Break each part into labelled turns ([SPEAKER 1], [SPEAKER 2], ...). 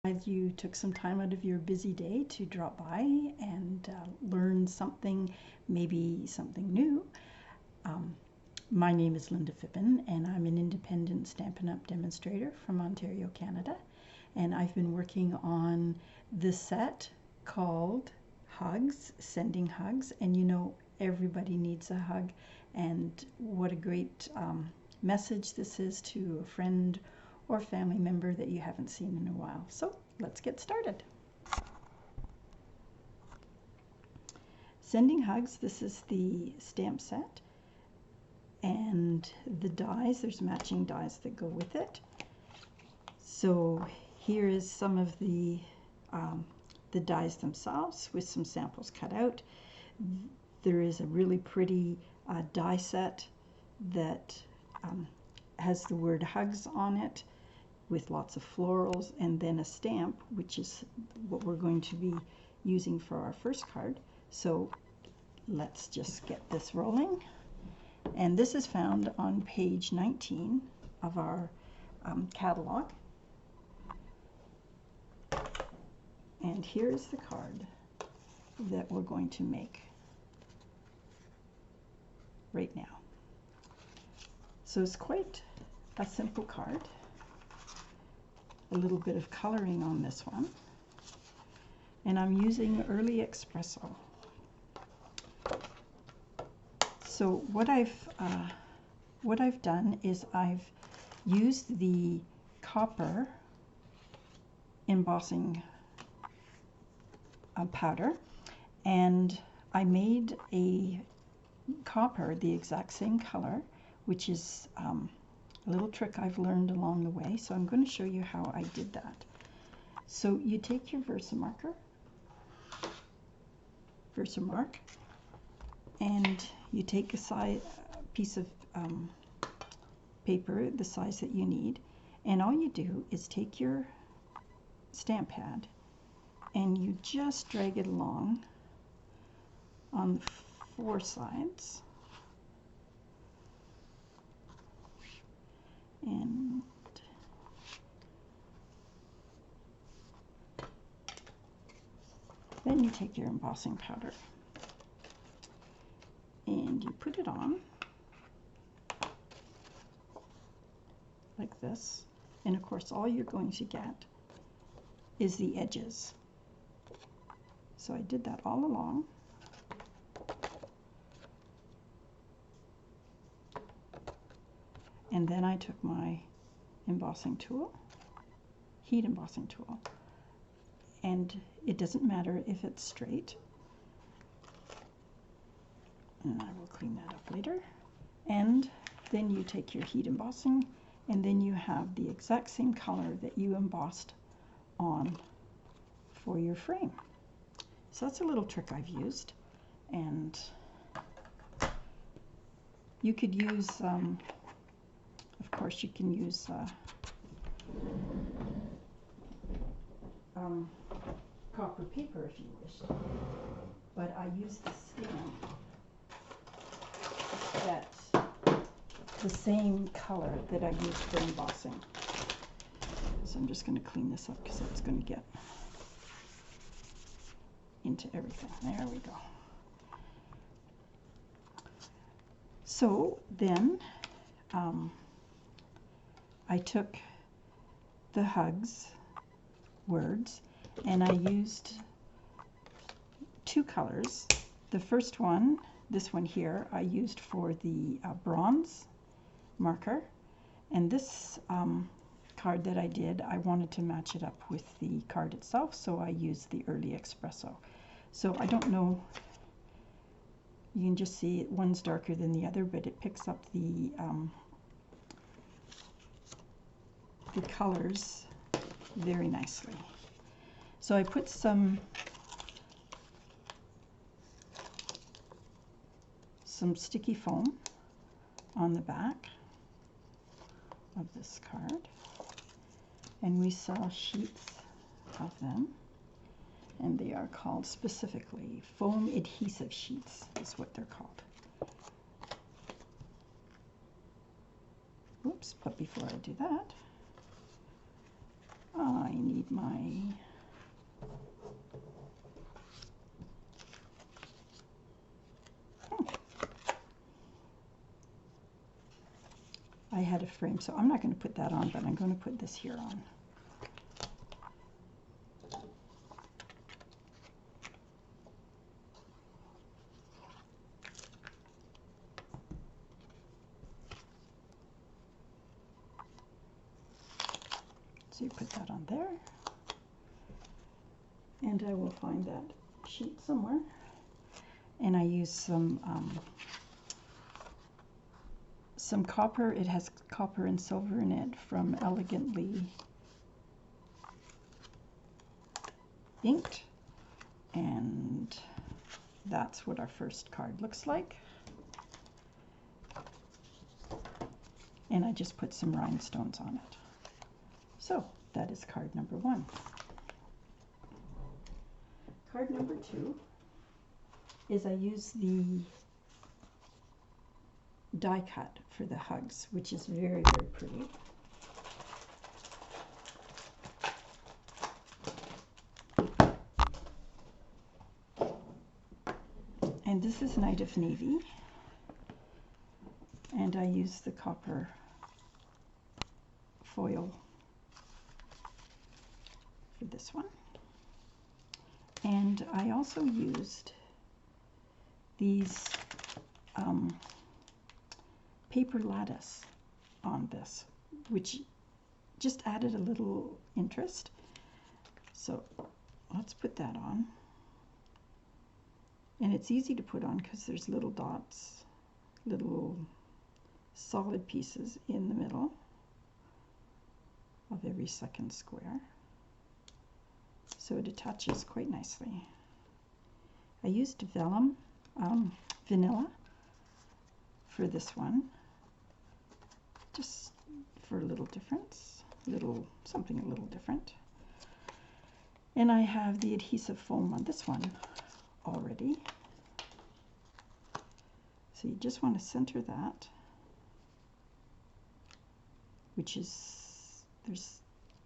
[SPEAKER 1] Glad you took some time out of your busy day to drop by and learn something, maybe something new. My name is Linda Phippen, and I'm an independent Stampin' Up! Demonstrator from Ontario, Canada. And I've been working on this set called Hugs, Sending Hugs. And you know, everybody needs a hug. And what a great message this is to a friend or family member that you haven't seen in a while. So let's get started. Sending Hugs, this is the stamp set. And the dies, there's matching dies that go with it. So here is some of the dies themselves with some samples cut out. There is a really pretty die set that has the word Hugs on it, with lots of florals, and then a stamp, which is what we're going to be using for our first card. So let's just get this rolling. And this is found on page 19 of our catalog. And here's the card that we're going to make right now. So it's quite a simple card. A little bit of coloring on this one, and I'm using early expresso. So what I've done is I've used the copper embossing powder, and I made a copper the exact same color, which is a little trick I've learned along the way. So I'm going to show you how I did that. So you take your Versamark, and you take a piece of paper the size that you need, and all you do is take your stamp pad and you just drag it along on the four sides. And then you take your embossing powder and you put it on like this. And of course, all you're going to get is the edges. So I did that all along. And then I took my embossing tool, heat embossing tool, and it doesn't matter if it's straight, and I will clean that up later. And then you take your heat embossing, and then you have the exact same color that you embossed on for your frame. So that's a little trick I've used, and you could use of course, you can use copper paper if you wish, but I used the stamp that's the same color that I used for embossing. So I'm just going to clean this up because it's going to get into everything. There we go. So then I took the Hugs words and I used two colors. The first one, this one here, I used for the bronze marker, and this card that I did, I wanted to match it up with the card itself, so I used the early expresso. So I don't know, you can just see one's darker than the other, but it picks up the colors very nicely. So I put some sticky foam on the back of this card, and we saw sheets of them, and they are called specifically foam adhesive sheets is what they're called. Oops, but before I do that, I need my I had a frame, so I'm not going to put that on, but I'm going to put this here on. So you put that on there, and I will find that sheet somewhere, and I use some copper. It has copper and silver in it from Elegantly Inked, and that's what our first card looks like. And I just put some rhinestones on it. So that is card number 1. Card number 2 is I use the die cut for the hugs, which is very, very pretty. And this is Night of Navy, and I use the copper foil for this one. And I also used these paper lattice on this, which just added a little interest. So let's put that on. And it's easy to put on because there's little dots, little solid pieces in the middle of every second square. So it attaches quite nicely. I used vellum, vanilla for this one, just for a little difference, something a little different. And I have the adhesive foam on this one already. So you just want to center that, which is,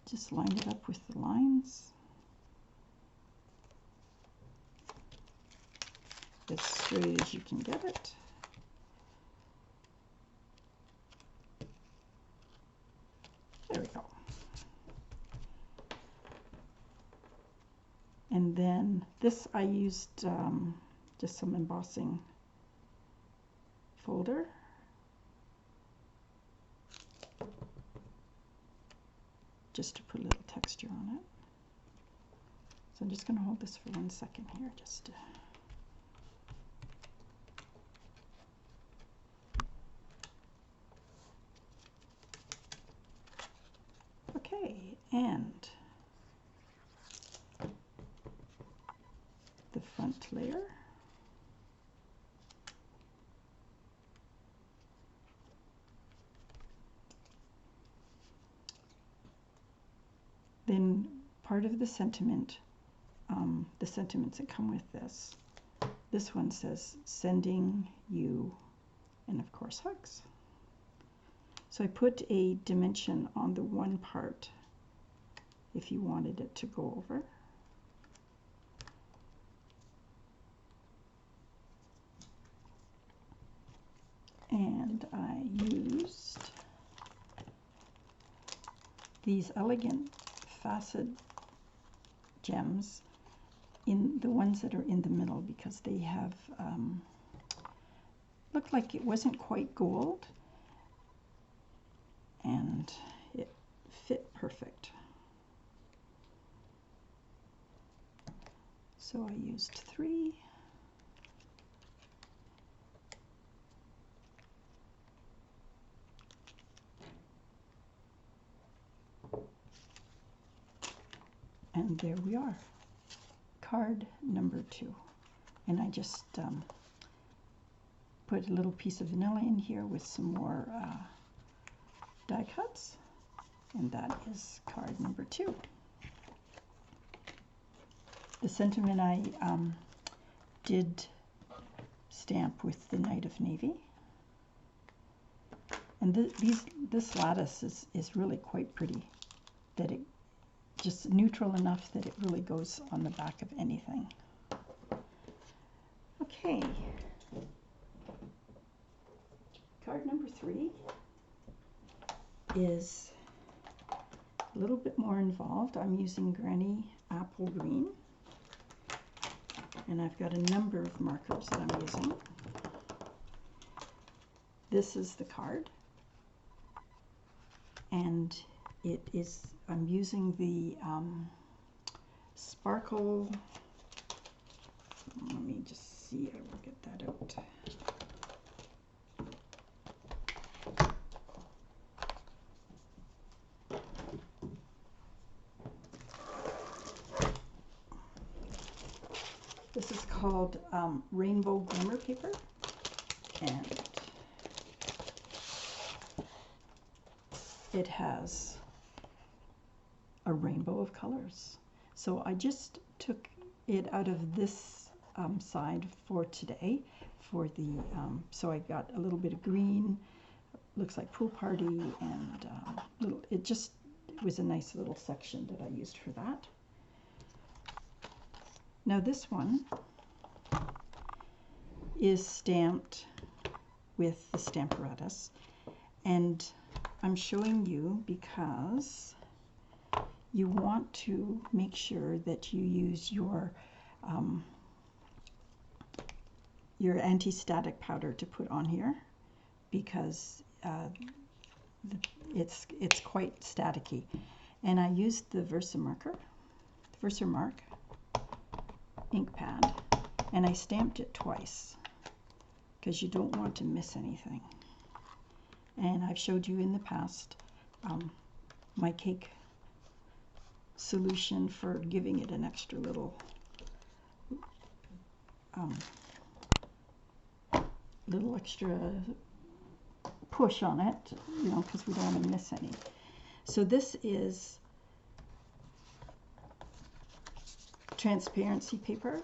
[SPEAKER 1] just line it up with the lines as straight as you can get it. There we go. And then this I used just some embossing folder. Just to put a little texture on it. So I'm just going to hold this for 1 second here, just to... Okay, and the front layer. Then part of the sentiment, the sentiments that come with this. This one says, sending you, and of course, hugs. So I put a dimension on the one part if you wanted it to go over. And I used these elegant facet gems in the ones that are in the middle, because they have looked like it wasn't quite gold, and it fit perfect. So I used 3. And there we are, card number 2. And I just put a little piece of vanilla in here with some more die cuts, and that is card number 2. The sentiment I did stamp with the Night of Navy, and this lattice is really quite pretty, that just neutral enough that it really goes on the back of anything. Okay. Card number 3 is a little bit more involved. I'm using Granny Apple Green, and I've got a number of markers that I'm using. This is the card, and it is, I'm using the Sparkle, let me just see, I will get that out. This is called Rainbow Glimmer paper, and it has a rainbow of colors. So I just took it out of this side for today for the, so I got a little bit of green, looks like pool party, and it was a nice little section that I used for that. Now this one is stamped with the Stamparatus, and I'm showing you because you want to make sure that you use your anti-static powder to put on here, because it's quite staticky. And I used the Versamark ink pad, and I stamped it twice because you don't want to miss anything. And I've showed you in the past my cake solution for giving it an extra little extra push on it, you know, because we don't want to miss any. So this is transparency paper.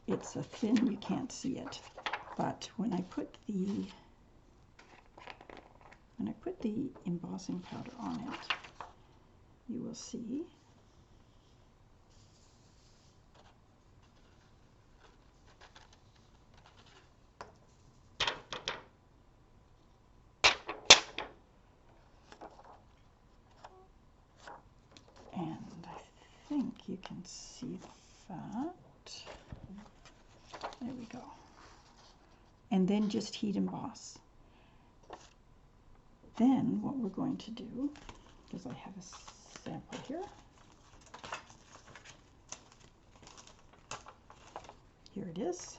[SPEAKER 1] It's a thin, you can't see it, but when I put the embossing powder on it, you will see you can see that. There we go. And then just heat emboss. Then what we're going to do, because I have a sample here. Here it is,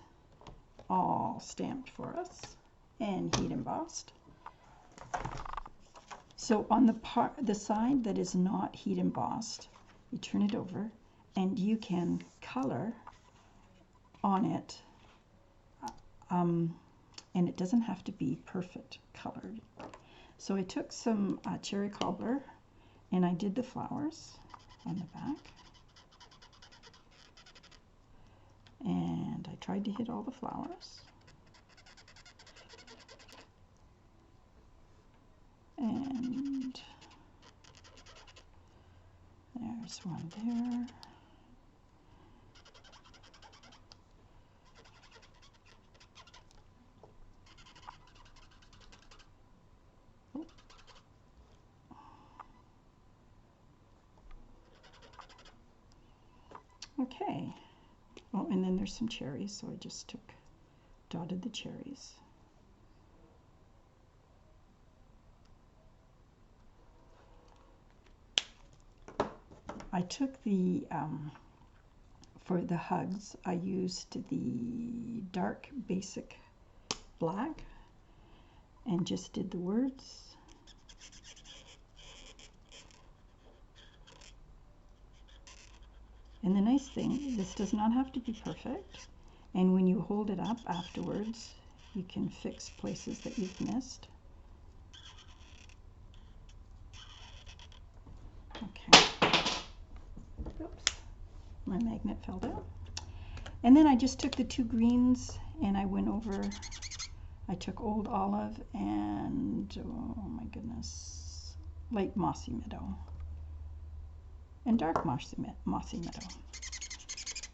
[SPEAKER 1] all stamped for us and heat embossed. So on the side that is not heat embossed, you turn it over, and you can color on it, and it doesn't have to be perfect colored. So I took some cherry cobbler, and I did the flowers on the back, and I tried to hit all the flowers, and there's one there. Oh. Okay. Oh, and then there's some cherries, so I just dotted the cherries. I took the, for the hugs, I used the dark basic black and just did the words. And the nice thing, this does not have to be perfect, and when you hold it up afterwards, you can fix places that you've missed. Okay. Oops, my magnet fell down. And then I just took the two greens and I went over, I took Old Olive and, oh my goodness, Light Mossy Meadow. and dark mossy meadow.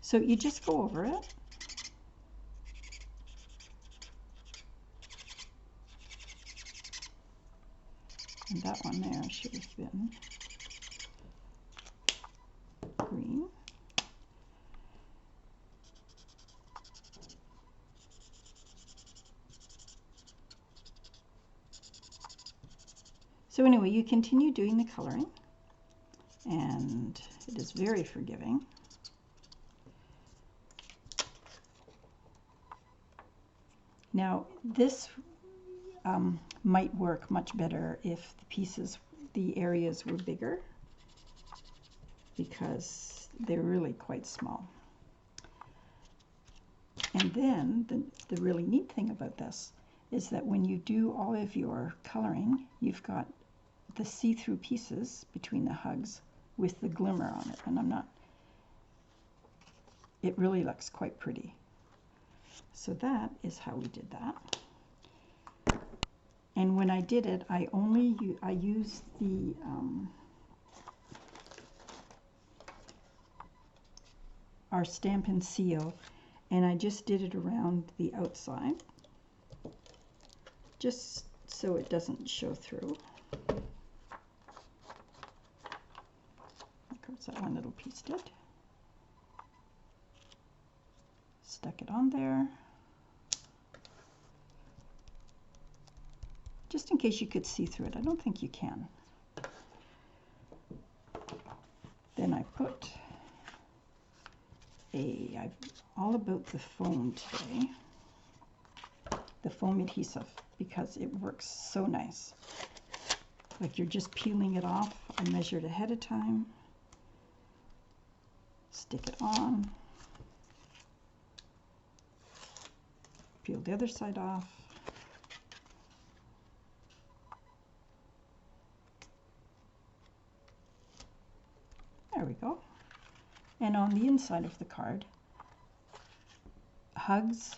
[SPEAKER 1] So you just go over it. And that one there should have been green. So anyway, you continue doing the coloring, and it is very forgiving. Now this might work much better if the areas were bigger, because they're really quite small. And then the really neat thing about this is that when you do all of your coloring, you've got the see-through pieces between the hugs with the glimmer on it, and it really looks quite pretty. So that is how we did that. And when I did it, I used the our Stampin' seal, and I just did it around the outside, just so it doesn't show through. Of course, that one little piece did. Stuck it on there, just in case you could see through it. I don't think you can. Then I put I'm all about the foam today, the foam adhesive, because it works so nice. Like you're just peeling it off. I measured ahead of time. Stick it on. Peel the other side off. There we go. And on the inside of the card, hugs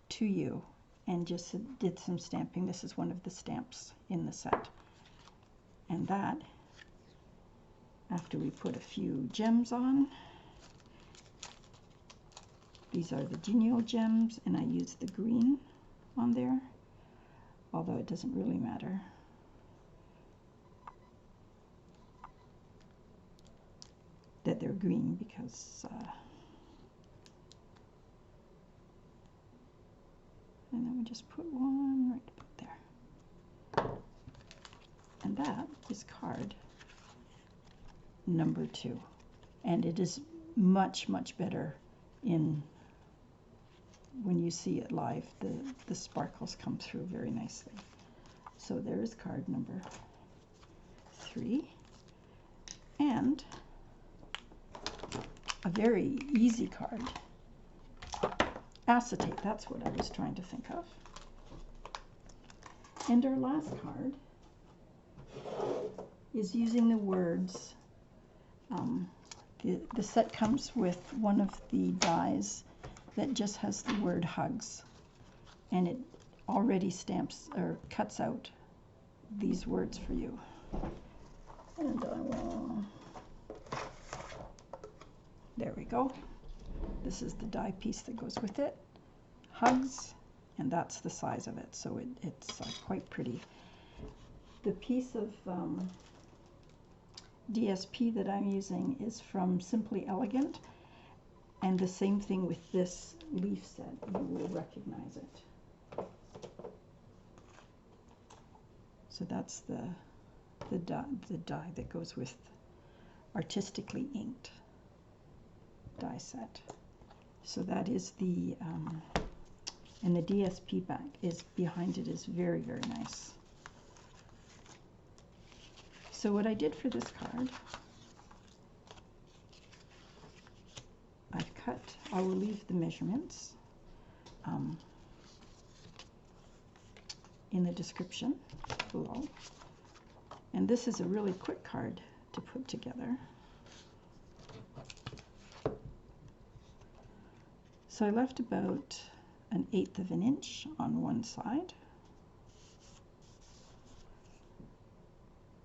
[SPEAKER 1] to you, and just did some stamping. This is one of the stamps in the set. And that, after we put a few gems on, these are the Genio gems, and I used the green on there, although it doesn't really matter. That they're green, because and then we just put one right about there, and that is card number 2, and it is much better when you see it live. The sparkles come through very nicely. So there is card number 3, and a very easy card. Acetate, that's what I was trying to think of. And our last card is using the words. The set comes with one of the dies that just has the word hugs, and it already stamps or cuts out these words for you. And I will. There we go. This is the die piece that goes with it. Hugs, and that's the size of it, so it's quite pretty. The piece of DSP that I'm using is from Simply Elegant, and the same thing with this leaf set. You will recognize it. So that's the die that goes with artistically inked die set. So that is the and the DSP back is behind it is very nice. So what I did for this card, I will leave the measurements in the description below, and this is a really quick card to put together. So I left about 1/8 of an inch on one side,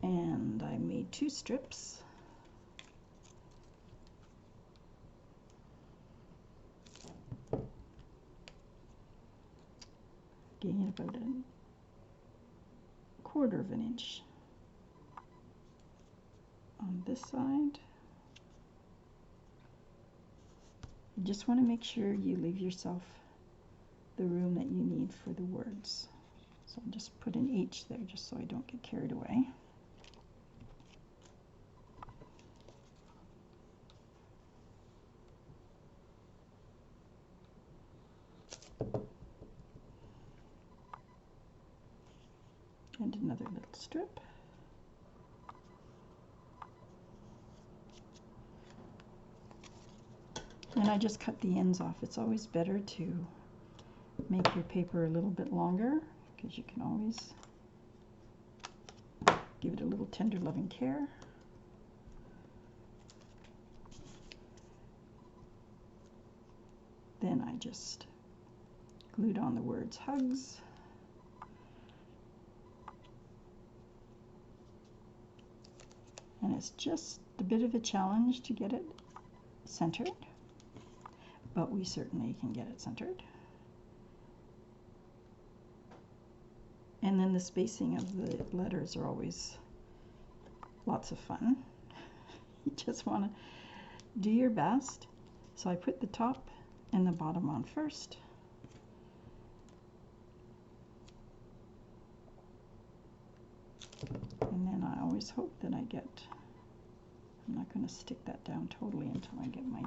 [SPEAKER 1] and I made 2 strips about a 1/4 of an inch on this side. You just want to make sure you leave yourself the room that you need for the words. So I'll just put an H there just so I don't get carried away. And another little strip. And I just cut the ends off. It's always better to make your paper a little bit longer because you can always give it a little tender loving care. Then I just glued on the words hugs. And it's just a bit of a challenge to get it centered, but we certainly can get it centered. And then the spacing of the letters are always lots of fun. You just want to do your best. So I put the top and the bottom on first. And then I always hope that I get, I'm not going to stick that down totally until I get my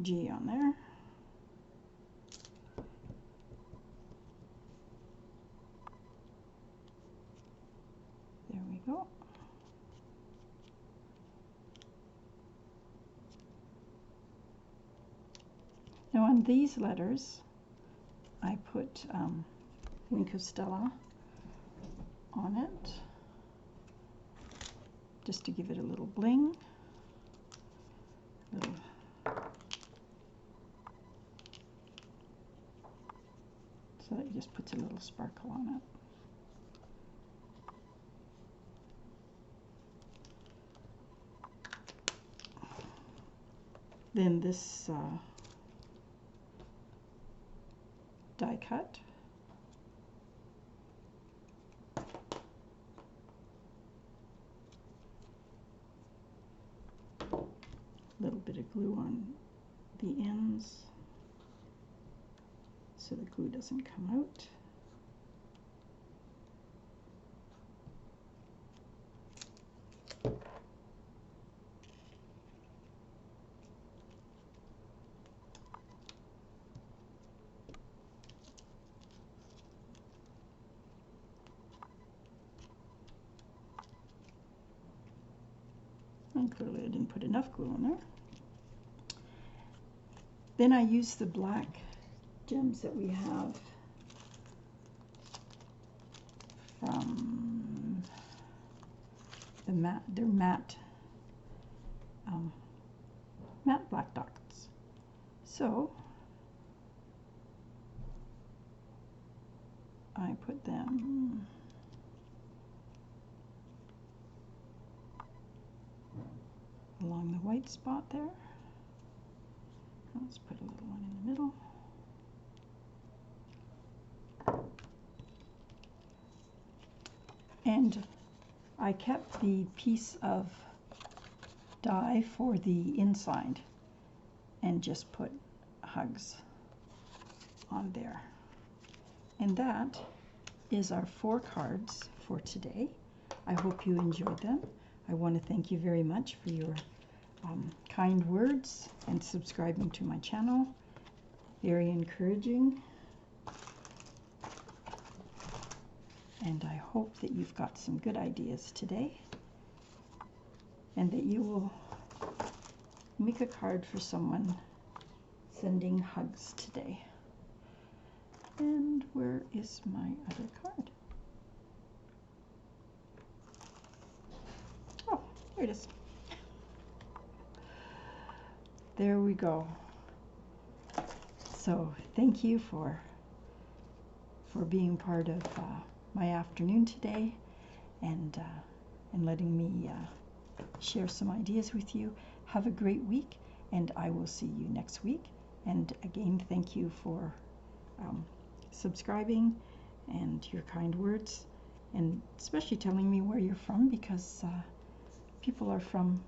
[SPEAKER 1] G on there. There we go. Now on these letters, I put Wink of Stella on it, just to give it a little bling. So that it just puts a little sparkle on it. Then this die cut. A little bit of glue on the ends so the glue doesn't come out. And clearly I didn't put enough glue on there. Then I use the black gems that we have from the matte, they're matte black dots. So I put them along the white spot there. Let's put a little one in the middle. And I kept the piece of die for the inside and just put hugs on there. And that is our 4 cards for today. I hope you enjoyed them. I want to thank you very much for your kind words and subscribing to my channel. Very encouraging. And I hope that you've got some good ideas today and that you will make a card for someone sending hugs today. And where is my other card? Oh, there it is. There we go. So thank you for being part of my afternoon today and letting me share some ideas with you. Have a great week, and I will see you next week. And again, thank you for subscribing and your kind words, and especially telling me where you're from, because people are from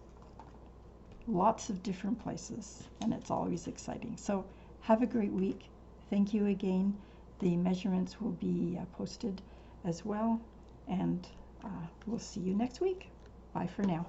[SPEAKER 1] lots of different places, and it's always exciting. So have a great week. Thank you again. The measurements will be posted as well, and we'll see you next week. Bye for now.